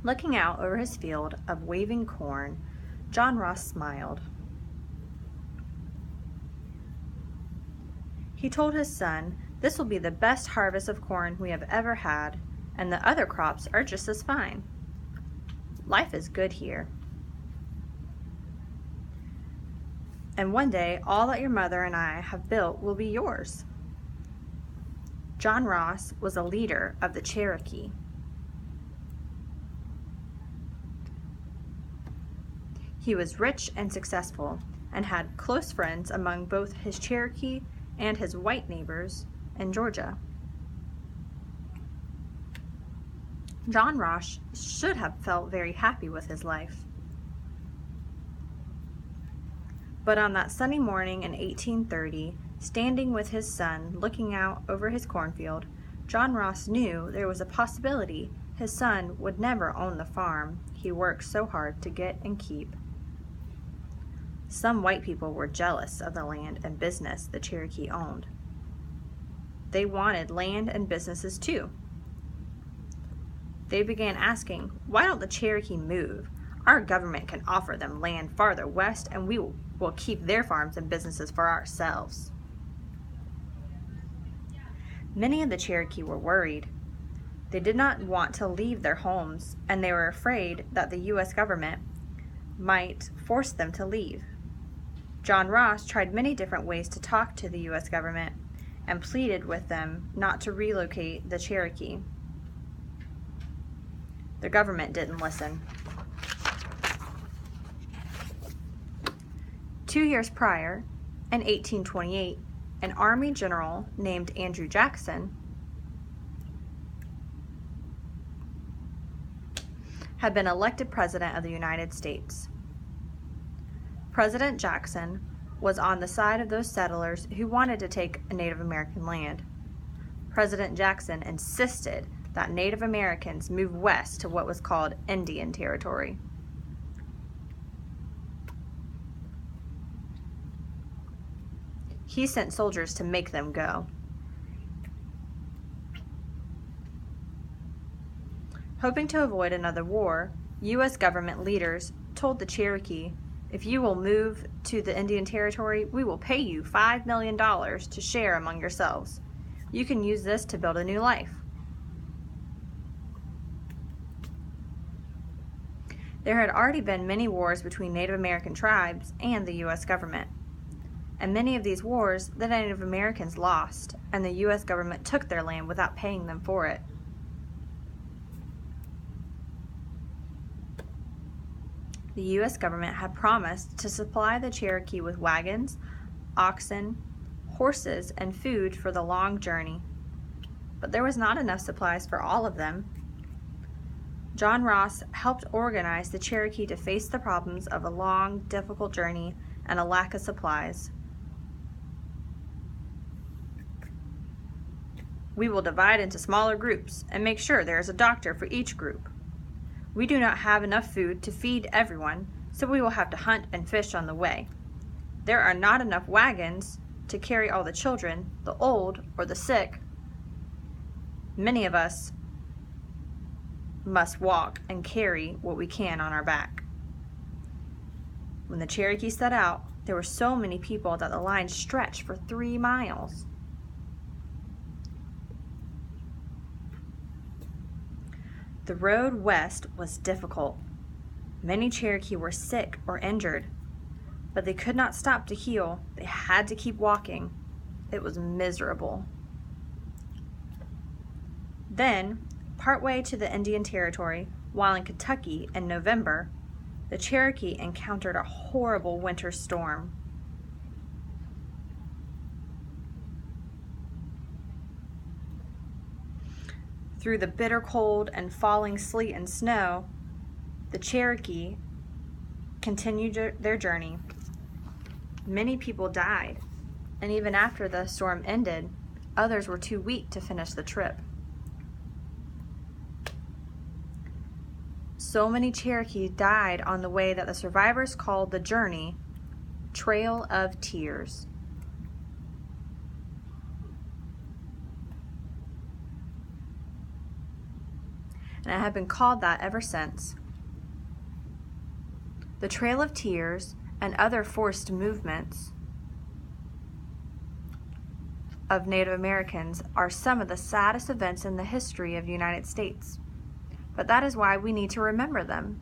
Looking out over his field of waving corn, John Ross smiled. He told his son, "This will be the best harvest of corn we have ever had, and the other crops are just as fine. Life is good here. And one day, all that your mother and I have built will be yours." John Ross was a leader of the Cherokee. He was rich and successful and had close friends among both his Cherokee and his white neighbors in Georgia. John Ross should have felt very happy with his life. But on that sunny morning in 1830, standing with his son looking out over his cornfield, John Ross knew there was a possibility his son would never own the farm he worked so hard to get and keep. Some white people were jealous of the land and business the Cherokee owned. They wanted land and businesses too. They began asking, "Why don't the Cherokee move? Our government can offer them land farther west, and we will keep their farms and businesses for ourselves." Many of the Cherokee were worried. They did not want to leave their homes, and they were afraid that the U.S. government might force them to leave. John Ross tried many different ways to talk to the U.S. government and pleaded with them not to relocate the Cherokee. The government didn't listen. 2 years prior, in 1828, an Army general named Andrew Jackson had been elected President of the United States. President Jackson was on the side of those settlers who wanted to take Native American land. President Jackson insisted that Native Americans move west to what was called Indian Territory. He sent soldiers to make them go. Hoping to avoid another war, U.S. government leaders told the Cherokee, "If you will move to the Indian Territory, we will pay you $5 million to share among yourselves. You can use this to build a new life." There had already been many wars between Native American tribes and the U.S. government. In many of these wars, the Native Americans lost, and the U.S. government took their land without paying them for it. The U.S. government had promised to supply the Cherokee with wagons, oxen, horses, and food for the long journey, but there was not enough supplies for all of them. John Ross helped organize the Cherokee to face the problems of a long, difficult journey and a lack of supplies. "We will divide into smaller groups and make sure there is a doctor for each group. We do not have enough food to feed everyone, so we will have to hunt and fish on the way. There are not enough wagons to carry all the children, the old, or the sick. Many of us must walk and carry what we can on our back." When the Cherokee set out, there were so many people that the line stretched for 3 miles. The road west was difficult. Many Cherokee were sick or injured, but they could not stop to heal. They had to keep walking. It was miserable. Then, partway to the Indian Territory, while in Kentucky in November, the Cherokee encountered a horrible winter storm. Through the bitter cold and falling sleet and snow, the Cherokee continued their journey. Many people died, and even after the storm ended, others were too weak to finish the trip. So many Cherokee died on the way that the survivors called the journey Trail of Tears. and it has been called that ever since. The Trail of Tears and other forced movements of Native Americans are some of the saddest events in the history of the United States. But that is why we need to remember them.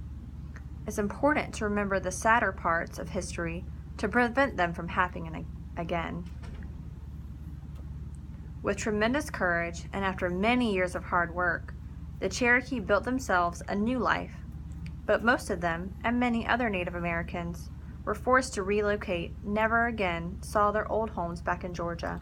It's important to remember the sadder parts of history to prevent them from happening again. With tremendous courage and after many years of hard work, the Cherokee built themselves a new life, but most of them, and many other Native Americans, were forced to relocate, never again saw their old homes back in Georgia.